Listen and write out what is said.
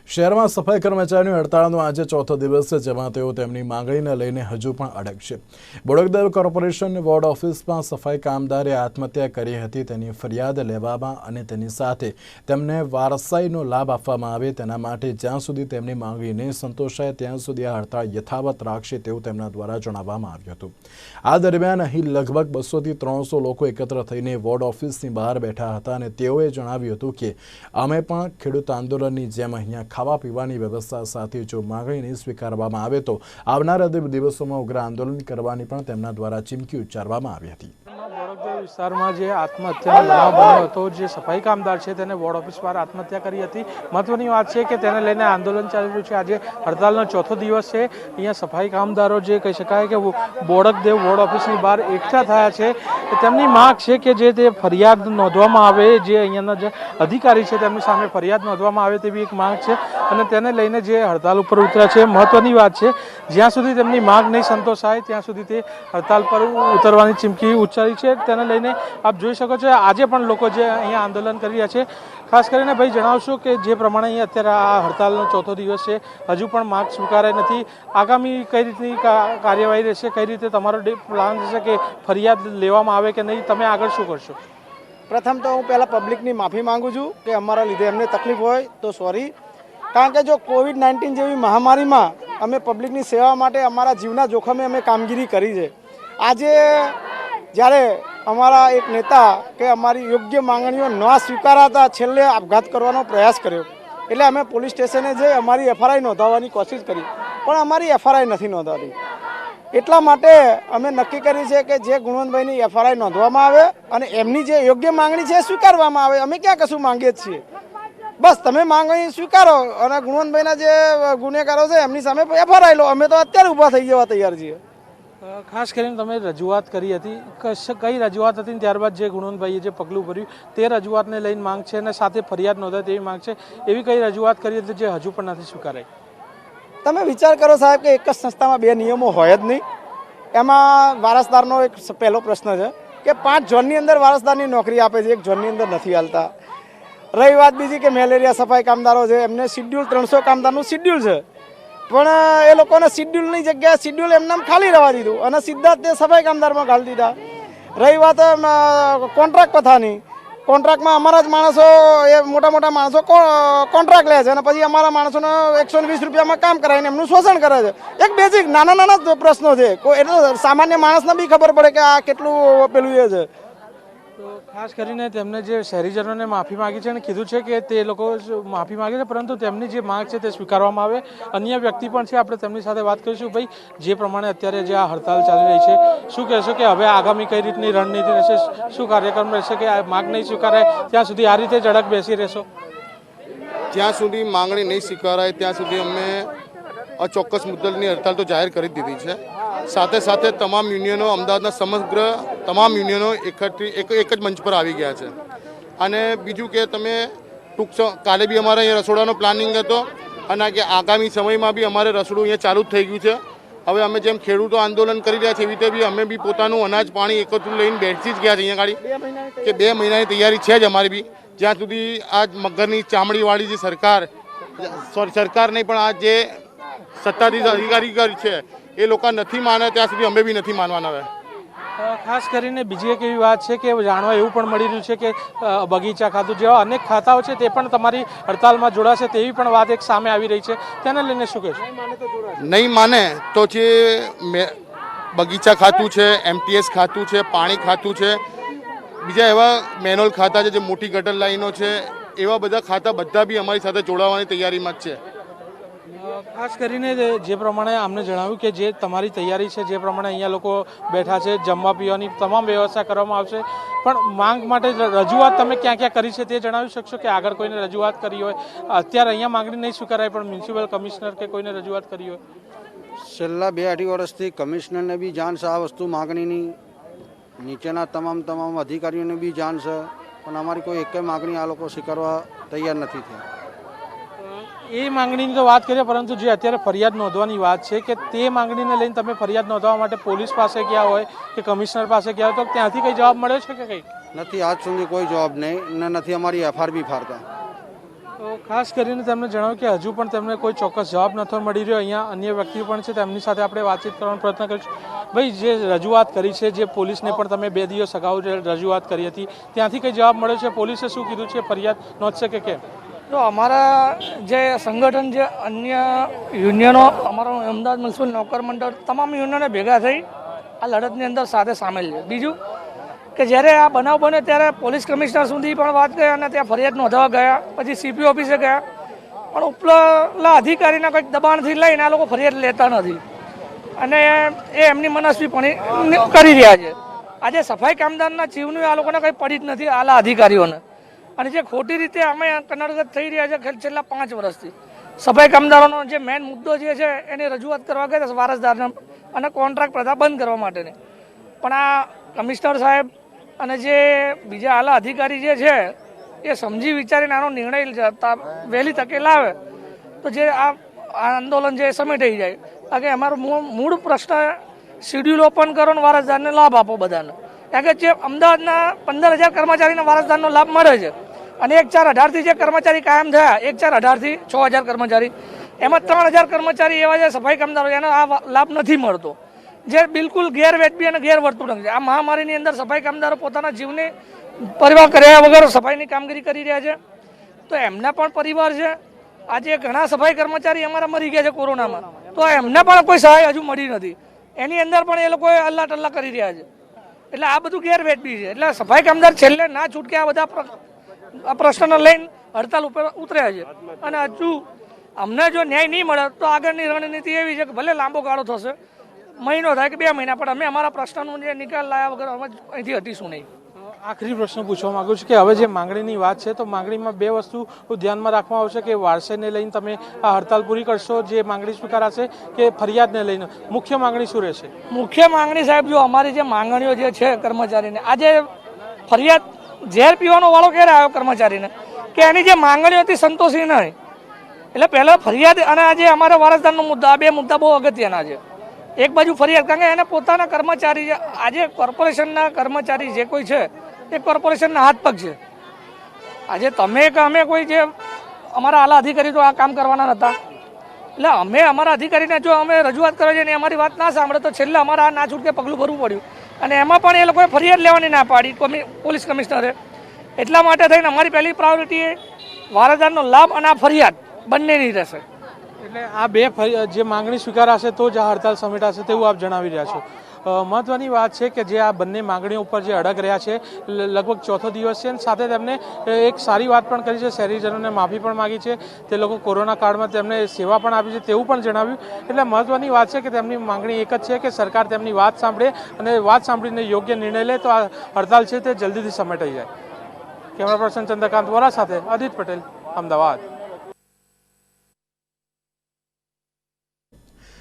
શહેરમાં સફાઈ કર્મચારીઓની હડતાળનો આજે ચોથો દિવસ છે, જેમાં તેઓ તેમની માંગણીને લઈને હજુ પણ અડગ છે। બોડકદેવ કોર્પોરેશન વોર્ડ ઓફિસમાં સફાઈ કામદારે આત્મહત્યા કરી હતી, તેની ફરિયાદ લેવામાં અને તેની સાથે તેમને વારસાઈનો લાભ આપવામાં આવે તેના માટે જ્યાં સુધી તેમની માંગણી નહીં સંતોષાય ત્યાં સુધી આ હડતાળ યથાવત રાખશે તેવું તેમના દ્વારા જણાવવામાં આવ્યું હતું। આ દરમિયાન અહીં લગભગ 200 થી 300 લોકો એકત્ર થઈને વોર્ડ ઓફિસની બહાર બેઠા હતા અને તેઓએ જણાવ્યું હતું કે અમે પણ ખેડૂત આંદોલનની જેમ અહીંયા ખાવા પીવાની વ્યવસ્થા સાથે જો માંગણી નહીં સ્વીકારવામાં આવે તો આવનારા દિવસોમાં ઉગ્ર આંદોલન કરવાની પણ તેમના દ્વારા ચીમકી ઉચ્ચારવામાં આવી હતી। બોડકદેવ વિસ્તારમાં જે આત્મહત્યાનો બનાવ બન્યો હતો, જે સફાઈ કામદાર છે તેને વોર્ડ ઓફિસ બહાર આત્મહત્યા કરી હતી। મહત્વની વાત છે કે તેને લઈને આંદોલન ચાલી રહ્યું છે। આજે હડતાલનો ચોથો દિવસ છે। અહીંયા સફાઈ કામદારો જે કહી શકાય કે બોડકદેવ વોર્ડ ઓફિસની બહાર એકઠા થયા છે। તેમની માંગ છે કે જે તે ફરિયાદ નોંધવામાં આવે, જે અહીંયાના જે અધિકારી છે તેમની સામે ફરિયાદ નોંધવામાં આવે તેવી એક માંગ છે અને તેને લઈને જે હડતાલ ઉપર ઉતર્યા છે। મહત્વની વાત છે, જ્યાં સુધી તેમની માંગ નહીં સંતોષાય ત્યાં સુધી તે હડતાલ પર ઉતરવાની ચીમકી ઉચ્ચારી છે। તેને લઈને આપ જોઈ શકો છો આજે પણ લોકો જે અહીંયા આંદોલન કરી રહ્યા છે। ખાસ કરીને ભાઈ જણાવશો કે જે પ્રમાણે અહીંયા અત્યારે આ હડતાલનો ચોથો દિવસ છે, હજુ પણ માંગ સ્વીકારાઈ નથી। આગામી કઈ રીતની કાર્યવાહી રહેશે, કઈ રીતે તમારો પ્લાન રહેશે કે ફરિયાદ લેવામાં આવે કે નહીં, તમે આગળ શું કરશો? પ્રથમ તો હું પહેલાં પબ્લિકની માફી માંગુ છું કે અમારા લીધે એમને તકલીફ હોય તો સોરી, કારણ કે જો કોવિડ-19 જેવી મહામારીમાં અમે પબ્લિકની સેવા માટે અમારા જીવના જોખમે અમે કામગીરી કરી છે। આજે જ્યારે અમારા એક નેતા કે અમારી યોગ્ય માંગણીઓ ન સ્વીકારાતા છેલ્લે આપઘાત કરવાનો પ્રયાસ કર્યો, એટલે અમે પોલીસ સ્ટેશને જઈ અમારી એફઆરઆઈ નોંધાવવાની કોશિશ કરી, પણ અમારી એફઆરઆઈ નથી નોંધાવી। એટલા માટે અમે નક્કી કરી છે કે જે ગુણવંતભાઈની એફઆરઆઈ નોંધવામાં આવે અને એમની જે યોગ્ય માંગણી છે એ સ્વીકારવામાં આવે। અમે ક્યાં કશું માંગીએ જ છીએ, બસ તમે માંગણી સ્વીકારો અને ગુણવંતભાઈના જે ગુનેગારો છે એમની સામે એફઆરઆઈ લો। અમે તો અત્યારે ઊભા થઈ જવા તૈયાર છીએ। ખાસ કરીને તમે રજૂઆત કરી હતી, કઈ રજૂઆત હતી ને ત્યારબાદ જે ગુણવંતભાઈએ જે પગલું ભર્યું તે રજૂઆતને લઈને માંગ છે અને સાથે ફરિયાદ નોંધાય તેવી માંગ છે, એવી કઈ રજૂઆત કરી હતી જે હજુ પણ નથી સ્વીકારાઈ? તમે વિચાર કરો સાહેબ કે એક જ સંસ્થામાં બે નિયમો હોય જ નહીં। એમાં વારસદારનો એક પહેલો પ્રશ્ન છે કે 5 ઝોનની અંદર વારસદારની નોકરી આપે છે, એક ઝોનની અંદર નથી હાલતા। રહી વાત બીજી કે મેલેરિયા સફાઈ કામદારો છે, એમને શિડ્યુલ 300 કામદારનું શિડ્યુલ છે, પણ એ લોકોને શિડ્યુલની જગ્યાએ શિડ્યુલ એમનામ ખાલી રહેવા દીધું અને સીધા તે સફાઈ કામદારમાં ઘાલી દીધા। રહી વાત કોન્ટ્રાક્ટ પથાની, કોન્ટ્રાક્ટમાં અમારા જ માણસો એ મોટા મોટા માણસો કોન્ટ્રાક્ટ લે છે અને પછી અમારા માણસોને 120 રૂપિયામાં કામ કરાવીને એમનું શોષણ કરે છે। એક બેઝિક નાના નાના પ્રશ્નો છે, એટલે સામાન્ય માણસને બી ખબર પડે કે આ કેટલું પેલું એ છે। તો ખાસ કરીને તેમને જે શહેરીજનોને માફી માગી છે અને કીધું છે કે તે લોકો માફી માગે છે, પરંતુ તેમની જે માંગ છે તે સ્વીકારવામાં આવે। અન્ય વ્યક્તિ પણ છે, આપણે તેમની સાથે વાત કરીશું। ભાઈ, જે પ્રમાણે અત્યારે જે આ હડતાલ ચાલી રહી છે, શું કહેશો કે હવે આગામી કઈ રીતની રણનીતિ રહેશે, શું કાર્યક્રમ રહેશે કે આ માંગ નહીં સ્વીકારાય ત્યાં સુધી આ રીતે ઝડક બેસી રહેશો? જ્યાં સુધી માંગણી નહીં સ્વીકારાય ત્યાં સુધી અમે અચોક્કસ મુદ્દતની હડતાલ તો જાહેર કરી દીધી છે। સાથે સાથે તમામ યુનિયનો, અમદાવાદના સમગ્ર તમામ યુનિયનો એક જ મંચ પર આવી ગયા છે। અને બીજું કે તમે કાલે બી અમારે અહીંયા રસોડાનો પ્લાનિંગ હતો અને કે આગામી સમયમાં બી અમારે રસોડું અહીંયા ચાલુ જ થઈ ગયું છે। હવે અમે જેમ ખેડૂતો આંદોલન કરી રહ્યા છે એવી રીતે બી અમે બી પોતાનું અનાજ પાણી એકત્રું લઈને બેસી જ ગયા છે અહીંયા ગાડી કે 2 મહિનાની તૈયારી છે જ અમારી બી। જ્યાં સુધી આ મગરની ચામડીવાળી જે સરકાર નહીં પણ આ જે સત્તાધીશ અધિકારી છે એ લોકો નથી માને ત્યાં સુધી અમે બી નથી માનવાના હવે। ખાસ કરીને બીજી એક એવી વાત છે કે જાણવા એવું પણ મળી રહ્યું છે કે બગીચા ખાતું જેવા અનેક ખાતાઓ છે તે પણ તમારી હડતાલમાં જોડાશે તેવી પણ વાત એક સામે આવી રહી છે, તેને લઈને શું કહેશો? નહીં માને તો જે બગીચા ખાતું છે, એમટીએસ ખાતું છે, પાણી ખાતું છે, બીજા એવા મેનોલ ખાતા છે, જે મોટી ગટર લાઈનો છે, એવા બધા ખાતા બધા બી અમારી સાથે જોડાવાની તૈયારીમાં જ છે। ખાસ કરીને જે પ્રમાણે અમને જણાવ્યું કે જે તમારી તૈયારી છે, જે પ્રમાણે અહીંયા લોકો બેઠા છે, જમવા પીવાની તમામ વ્યવસ્થા કરવામાં આવશે, પણ માંગ માટે રજૂઆત તમે ક્યાં ક્યાં કરી છે તે જણાવી શકશો કે આગળ કોઈને રજૂઆત કરી હોય? અત્યારે અહીંયા માંગણી નહીં સ્વીકારાય પણ મ્યુનિસિપલ કમિશનર કે કોઈને રજૂઆત કરી હોય? છેલ્લા 2-2.5 વર્ષથી કમિશનરને બી જાણ છે આ વસ્તુ માંગણીની, નીચેના તમામ અધિકારીઓને બી જાણ છે, પણ અમારી કોઈ એક માંગણી આ લોકો સ્વીકારવા તૈયાર નથી થયા। એ માંગણીની તો વાત કરીએ, પરંતુ જે અત્યારે ફરિયાદ નોંધવાની વાત છે કે તે માંગણીને લઈને તમે ફરિયાદ નોંધવા માટે પોલીસ પાસે ગયા હોય કે કમિશનર પાસે ગયા હોય તો ત્યાંથી કંઈ જવાબ મળ્યો છે કે કંઈ? નથી, આજ સુધી કોઈ જવાબ નહીં ને નથી અમારી એફઆર બી ફાડતા। તો ખાસ કરીને તેમને જણાવ્યું કે હજુ પણ તેમને કોઈ ચોક્કસ જવાબ નથી મળી રહ્યો. અહીંયા અન્ય વ્યક્તિઓ પણ છે, તેમની સાથે આપણે વાતચીત કરવાનો પ્રયત્ન કરીશું. ભાઈ, જે રજૂઆત કરી છે, જે પોલીસને પણ તમે 2 દિવસ અગાઉ રજૂઆત કરી હતી, ત્યાંથી કંઈ જવાબ મળ્યો છે? પોલીસે શું કીધું છે? ફરિયાદ નોંધશે કે કેમ? જો અમારા જે સંગઠન જે અન્ય યુનિયનો, અમારું અમદાવાદ મ્યુનિસિપલ નોકર મંડળ, તમામ યુનિયનો ભેગા થઈ આ લડતની અંદર સાથે સામેલ છે. બીજું કે જ્યારે આ બનાવ બન્યો ત્યારે પોલીસ કમિશનર સુધી પણ વાત કરી અને ત્યાં ફરિયાદ નોંધવા ગયા, પછી સીપી ઓફિસે ગયા, પણ ઉપલા અધિકારીના કંઈક દબાણથી લઈને આ લોકો ફરિયાદ લેતા નથી અને એ એમની મનસ્વી કરી રહ્યા છે. આજે સફાઈ કામદારના જીવનું આ લોકોને કંઈ પડી જ નથી, આલા અધિકારીઓને. અને જે ખોટી રીતે અમે કનડગત થઈ રહ્યા છે છેલ્લા 5 વર્ષથી, સફાઈ કામદારોનો જે મેઇન મુદ્દો જે છે એની રજૂઆત કરવા ગયા વારસદારને અને કોન્ટ્રાક્ટ પ્રથા બંધ કરવા માટેની, પણ આ કમિશનર સાહેબ અને જે બીજા આલા અધિકારી જે છે એ સમજી વિચારીને આનો નિર્ણય વહેલી તકે લાવે તો જે આ આંદોલન છે એ સમેટાઈ જાય. કારણ કે અમારો મૂળ પ્રશ્ન શિડ્યુલ ઓપન કરો ને વારસદારને લાભ આપો બધાને. કારણ કે જે અમદાવાદના 15,000 કર્મચારીને વારસદારનો લાભ મળે છે અને 1/4/18થી જે કર્મચારી કાયમ થયા, 1/4/18થી 6,000 કર્મચારી, એમાં 3,000 કર્મચારી એવા છે સફાઈ કામદારો, એનો આ લાભ નથી મળતો, જે બિલકુલ ગેરવ્યાજબી અને ગેરવર્તણૂક છે. આ મહામારીની અંદર સફાઈ કામદારો પોતાના જીવને પરિવાર કર્યા વગર સફાઈની કામગીરી કરી રહ્યા છે, તો એમના પણ પરિવાર છે. આજે ઘણા સફાઈ કર્મચારી અમારા મરી ગયા છે કોરોનામાં, તો એમને પણ કોઈ સહાય હજુ મળી નથી. એની અંદર પણ એ લોકો અલ્લા ટલ્લા કરી રહ્યા છે. એટલે આ બધું ગેરવ્યાજબી છે. એટલે સફાઈ કામદાર છેલ્લે ના છૂટકે આ બધા પ્રશ્નને લઈને હડતાલ ઉપર ઉતર્યા છે. અને હજુ અમને જો ન્યાય નહીં મળે તો આગળની રણનીતિ એવી છે કે ભલે લાંબો ગાળો થશે, મહિનો થાય કે 2 મહિના, પણ અમે અમારા પ્રશ્નનું જે નિકાલ લાવ્યા વગર અમે અહીંથી હટીશું નહીં. આખરી પ્રશ્ન પૂછવા માંગુ છું કે હવે જે માંગણીની વાત છે, તો માંગણીમાં 2 વસ્તુ ધ્યાનમાં રાખવામાં આવશે કે વારસાઈને લઈને તમે આ હડતાલ પૂરી કરશો, જે માંગણી સ્વીકારાશે, કે ફરિયાદને લઈને મુખ્ય માંગણી શું રહેશે? મુખ્ય માંગણી સાહેબ, જો અમારી જે માંગણીઓ જે છે કર્મચારીને, આજે ફરિયાદ ઝેર પીવાનો વાળો ક્યારે આવ્યો કર્મચારીને કે એની જે માંગણીઓ હતી સંતોષી નહીં. એટલે પહેલાં ફરિયાદ અને આજે અમારા વારસદારનો મુદ્દા, આ 2 મુદ્દા બહુ અગત્યના છે. એક બાજુ ફરિયાદ, કારણ કે એને પોતાના કર્મચારી છે, આજે કોર્પોરેશનના કર્મચારી જે કોઈ છે એ કોર્પોરેશનના હાથ પગ છે. આજે તમે કે અમે કોઈ જે અમારા આલા અધિકારી તો આ કામ કરવાના નહોતા, એટલે અમે અમારા અધિકારીને જો અમે રજૂઆત કરવા છે ને અમારી વાત ના સાંભળે તો છેલ્લે અમારા આ ના છૂટકે પગલું ભરવું પડ્યું. અને એમાં પણ એ લોકોએ ફરિયાદ લેવાની ના પાડી પોલીસ કમિશનરે. એટલા માટે થઈને અમારી પહેલી પ્રાયોરિટી વારસદારનો લાભ અને આ ફરિયાદ બંનેની રહેશે. એટલે આ 2 જે માંગણી સ્વીકારાશે તો જ આ હડતાલ સમેટાશે તેવું આપ જણાવી રહ્યા છો. મહત્વની વાત છે કે જે આ બંને માંગણીઓ ઉપર જે અડગ રહ્યા છે, લગભગ 4થો દિવસ છે, અને સાથે તેમને એક સારી વાત પણ કરી છે, શહેરીજનોને માફી પણ માગી છે. તે લોકો કોરોના કાળમાં તેમને સેવા પણ આપી છે તેવું પણ જણાવ્યું. એટલે મહત્વની વાત છે કે તેમની માંગણી એક જ છે કે સરકાર તેમની વાત સાંભળે અને વાત સાંભળીને યોગ્ય નિર્ણય લે તો આ હડતાલ છે તે જલ્દીથી સમેટાઈ જાય. કેમેરા પર્સન ચંદ્રકાંત વોરા સાથે અદિત પટેલ, અમદાવાદ.